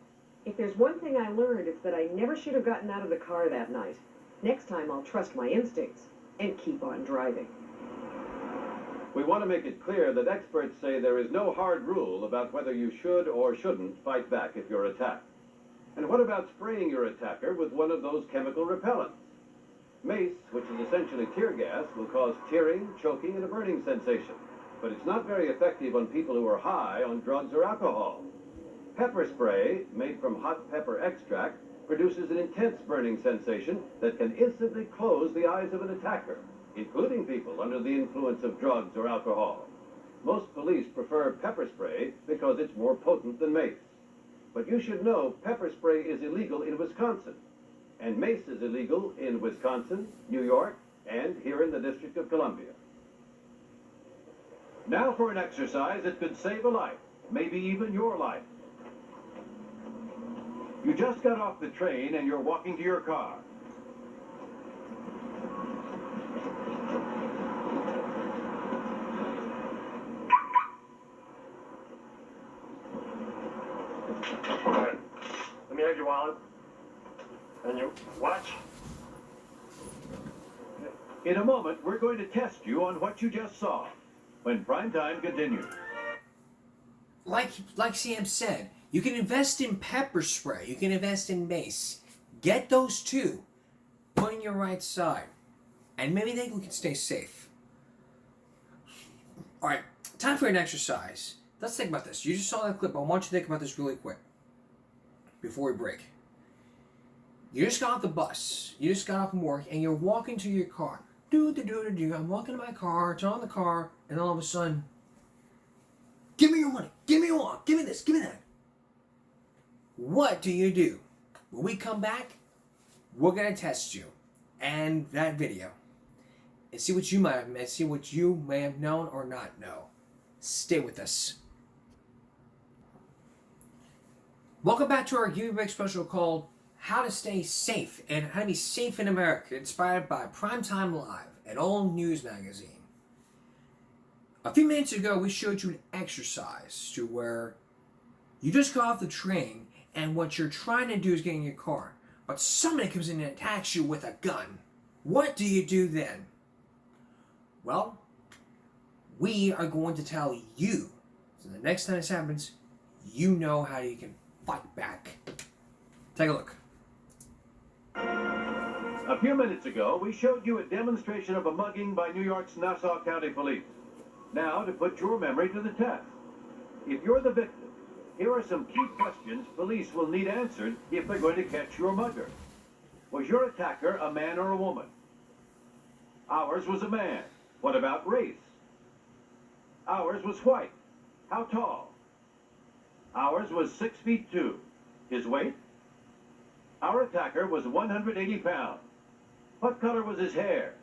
If there's one thing I learned, it's that I never should have gotten out of the car that night. Next time I'll trust my instincts and keep on driving. We want to make it clear that experts say there is no hard rule about whether you should or shouldn't fight back if you're attacked. And what about spraying your attacker with one of those chemical repellents? Mace, which is essentially tear gas, will cause tearing, choking, and a burning sensation. But it's not very effective on people who are high on drugs or alcohol. Pepper spray, made from hot pepper extract, produces an intense burning sensation that can instantly close the eyes of an attacker, including people under the influence of drugs or alcohol. Most police prefer pepper spray because it's more potent than mace. But you should know pepper spray is illegal in Wisconsin, and mace is illegal in Wisconsin, New York, and here in the District of Columbia. Now for an exercise that could save a life, maybe even your life. You just got off the train and you're walking to your car. Let me have your wallet. And your watch. In a moment, we're going to test you on what you just saw. When Primetime continues. Like Sam said, you can invest in pepper spray. You can invest in mace. Get those two. Put in your right side. And maybe then we can stay safe. Alright, time for an exercise. Let's think about this. You just saw that clip. I want you to think about this really quick. Before we break. You just got off the bus. You just got off from work. And you're walking to your car. I'm walking to my car. Turn on the car. And all of a sudden, give me your money. Give me your wallet. Give me this. Give me that. What do? When we come back, we're going to test you and that video and see what you might have missed, see what you may have known or not know. Stay with us. Welcome back to our Give Me a Break special called How to Stay Safe and How to Be Safe in America, inspired by Primetime Live, an old news magazine. A few minutes ago, we showed you an exercise to where you just got off the train and what you're trying to do is get in your car. But somebody comes in and attacks you with a gun. What do you do then? Well, we are going to tell you. So the next time this happens, you know how you can fight back. Take a look. A few minutes ago, we showed you a demonstration of a mugging by New York's Nassau County Police. Now, to put your memory to the test. If you're the victim, here are some key questions police will need answered if they're going to catch your mugger. Was your attacker a man or a woman? Ours was a man. What about race? Ours was white. How tall? Ours was 6'2". His weight? Our attacker was 180 pounds. What color was his hair?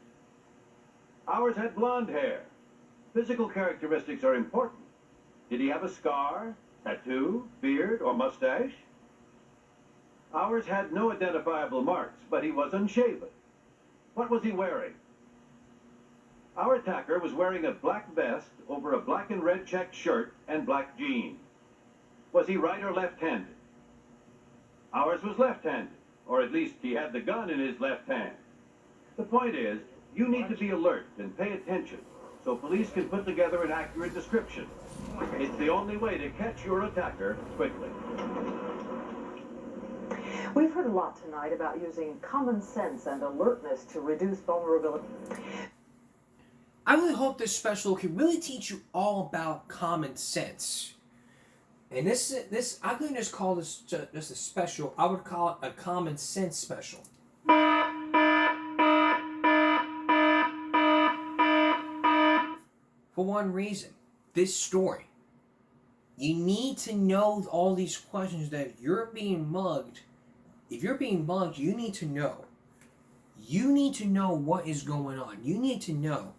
Ours had blonde hair. Physical characteristics are important. Did he have a scar, tattoo, beard, or mustache? Ours had no identifiable marks, but he was unshaven. What was he wearing? Our attacker was wearing a black vest over a black and red checked shirt and black jeans. Was he right or left-handed? Ours was left-handed, or at least he had the gun in his left hand. The point is, you need to be alert and pay attention so police can put together an accurate description. It's the only way to catch your attacker quickly. We've heard a lot tonight about using common sense and alertness to reduce vulnerability. I really hope this special can really teach you all about common sense. And this I couldn't just call this just a special. I would call it a common sense special. For one reason, this story. You need to know all these questions that you're being mugged. If you're being mugged, you need to know. You need to know what is going on. You need to know.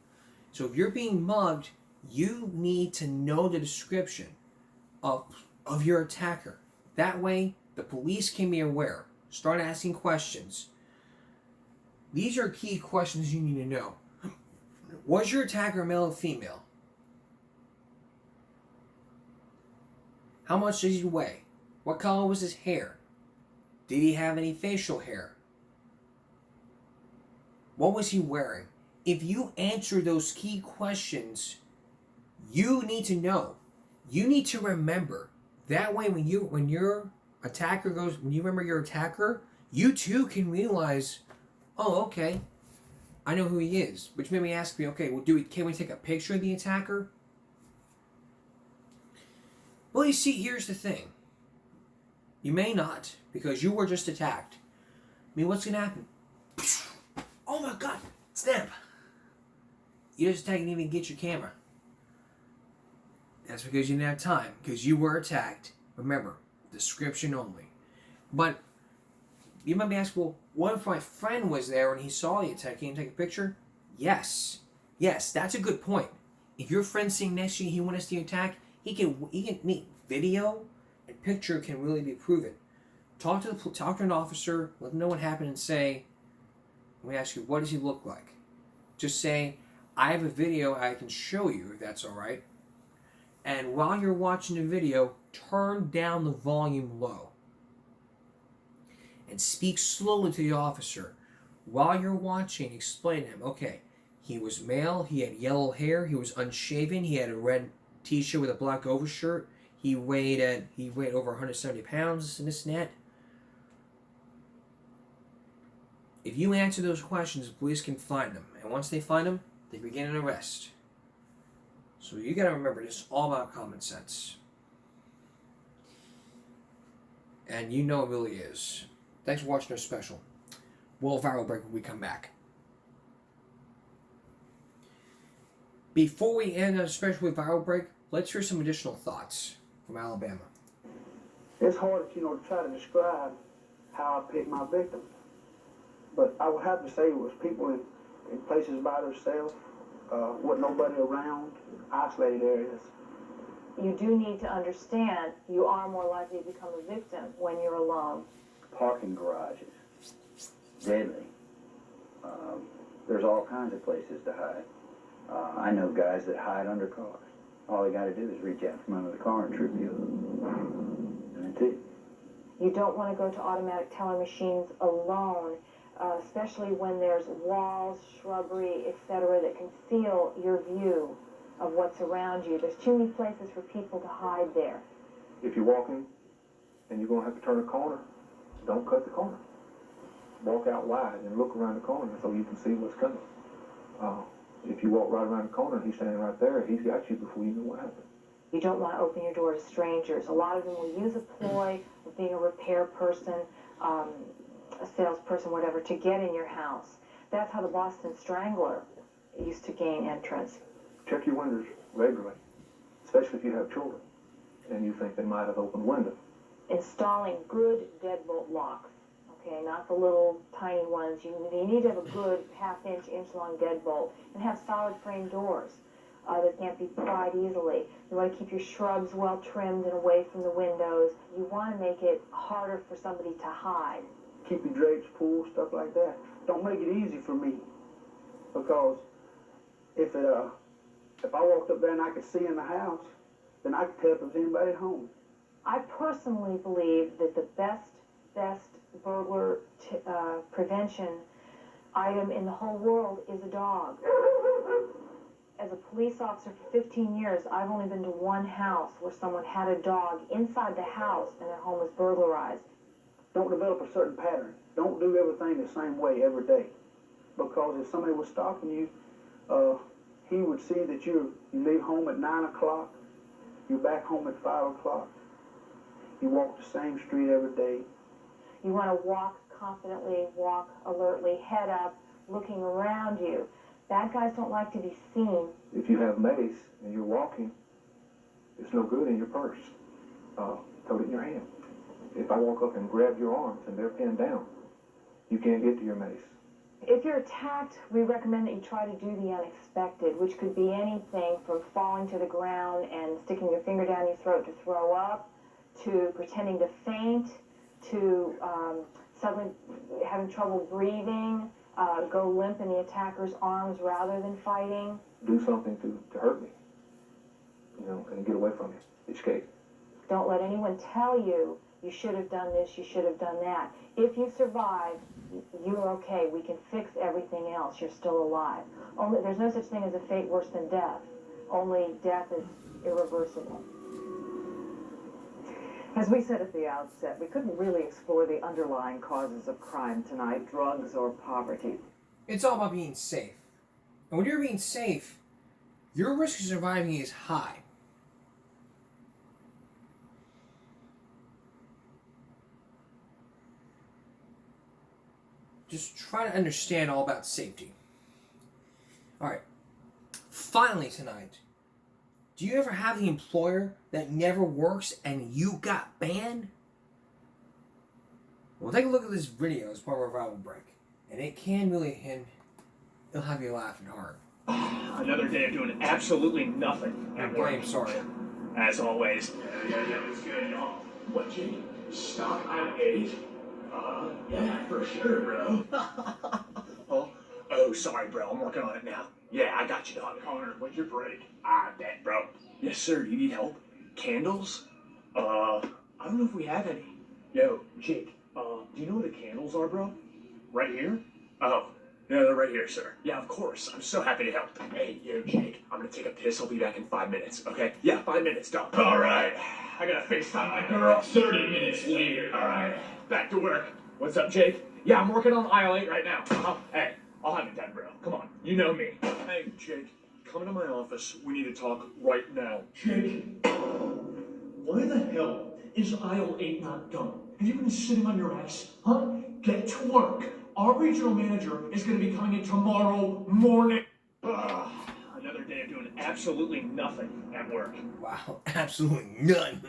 So if you're being mugged, you need to know the description of your attacker. That way, the police can be aware. Start asking questions. These are key questions you need to know. Was your attacker male or female? How much does he weigh? What color was his hair? Did he have any facial hair? What was he wearing? If you answer those key questions, you need to know. You need to remember. That way when your attacker goes, when you remember your attacker, you too can realize, oh, okay, I know who he is. Which made me ask me, okay, well, can we take a picture of the attacker? Well, you see, here's the thing. You may not, because you were just attacked. I mean, what's going to happen? Oh my God, snap. You just didn't even get your camera. That's because you didn't have time, because you were attacked. Remember, description only. But you might be asking, well, what if my friend was there and he saw the attack? Can you take a picture? Yes. Yes, that's a good point. If your friend's sitting next to you, he witnessed the attack, he can meet video and picture can really be proven. Talk to an officer, let them know what happened, and say, let me ask you, what does he look like? Just say, I have a video I can show you, if that's all right. And while you're watching the video, turn down the volume low. And speak slowly to the officer. While you're watching, explain to him, okay, he was male, he had yellow hair, he was unshaven, he had a red t-shirt with a black overshirt, he weighed over 170 pounds, and this and that. If you answer those questions, the police can find them. And once they find them, they begin an arrest. So you got to remember, this is all about common sense. And you know it really is. Thanks for watching our special. We'll viral break when we come back. Before we end our special with viral break, let's hear some additional thoughts from Alabama. It's hard, to try to describe how I pick my victims. But I would have to say it was people in places by themselves, with nobody around, isolated areas. You do need to understand you are more likely to become a victim when you're alone. Parking garages, deadly. There's all kinds of places to hide. I know guys that hide under cars. All they got to do is reach out from under the car and trip you up. And that's it. You don't want to go to automatic teller machines alone, especially when there's walls, shrubbery, etc. that conceal your view of what's around you. There's too many places for people to hide there. If you're walking and you're going to have to turn a corner, don't cut the corner. Walk out wide and look around the corner so you can see what's coming. If you walk right around the corner and he's standing right there, he's got you before you know what happened. You don't want to open your door to strangers. A lot of them will use a ploy of being a repair person, a salesperson, whatever, to get in your house. That's how the Boston Strangler used to gain entrance. Check your windows regularly, especially if you have children and you think they might have opened windows. Installing good deadbolt locks, okay, not the little tiny ones. You need to have a good half-inch, inch-long deadbolt and have solid frame doors. that can't be pried easily. You want to keep your shrubs well trimmed and away from the windows. You want to make it harder for somebody to hide. Keep your drapes cool, stuff like that. Don't make it easy for me, because if I walked up there and I could see in the house, then I could tell if there was anybody at home. I personally believe that the best burglar prevention item in the whole world is a dog. As a police officer for 15 years, I've only been to one house where someone had a dog inside the house and their home was burglarized. Don't develop a certain pattern. Don't do everything the same way every day, because if somebody was stalking you, he would see that you leave home at 9 o'clock, you're back home at 5 o'clock, you walk the same street every day. You want to walk confidently, walk alertly, head up, looking around you. Bad guys don't like to be seen. If you have mace and you're walking, it's no good in your purse. Hold it in your hand. If I walk up and grab your arms and they're pinned down, you can't get to your mace. If you're attacked, we recommend that you try to do the unexpected, which could be anything from falling to the ground and sticking your finger down your throat to throw up, to pretending to faint, to suddenly having trouble breathing, go limp in the attacker's arms rather than fighting. Do something to hurt me, and get away from you. Escape. Don't let anyone tell you you should have done this, you should have done that. If you survive, you're okay. We can fix everything else. You're still alive. There's no such thing as a fate worse than death. Only death is irreversible. As we said at the outset, we couldn't really explore the underlying causes of crime tonight, drugs or poverty. It's all about being safe. And when you're being safe, your risk of surviving is high. Just try to understand all about safety. Alright. Finally tonight, do you ever have the employer that never works and you got banned? Well, take a look at this video as part of our rival break. And it can really, it'll have you laughing hard. Another day of doing absolutely nothing. I'm blame sorry. As always. Yeah, it's good. What, Jake? Stock aisle 8? Yeah, for sure, bro. Oh, sorry, bro. I'm working on it now. Yeah, I got you, dog. Connor, what's your break? I bet, bro. Yes, sir. You need help? Candles? I don't know if we have any. Yo, Jake, do you know where the candles are, bro? Right here? Oh, yeah, they're right here, sir. Yeah, of course. I'm so happy to help. Hey, yo, Jake, I'm gonna take a piss. I'll be back in 5 minutes, okay? Yeah, 5 minutes, dog. All right. I gotta FaceTime my girl. 30 minutes later. All right. Back to work. What's up, Jake? Yeah, I'm working on aisle 8 right now. Hey, I'll have it done, bro. Come on. You know me. Hey, Jake, come into my office. We need to talk right now. Jake, why the hell is aisle 8 not done? Have you been sitting on your ass? Huh? Get to work. Our regional manager is going to be coming in tomorrow morning. Another day of doing absolutely nothing at work. Wow, absolutely none.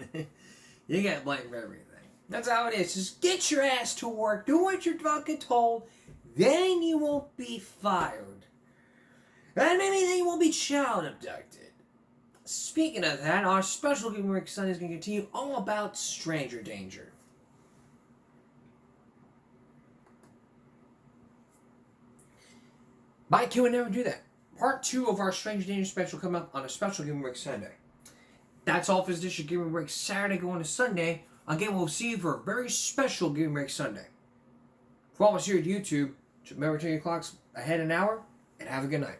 You get blamed for everything. That's how it is. Just get your ass to work. Do what you're fucking told. Then you won't be fired. And maybe then you won't be child abducted. Speaking of that, our special Giving Rick Sunday is going to continue all about stranger danger. Mike Q would never do that. Part 2 of our Stranger Danger special come up on a special Giving Rick Sunday. That's all for this edition of Giving Rick Saturday going to Sunday. Again, we'll see you for a very special Giving Rick Sunday. For all of us here at YouTube, remember to turn your clocks ahead an hour, and have a good night.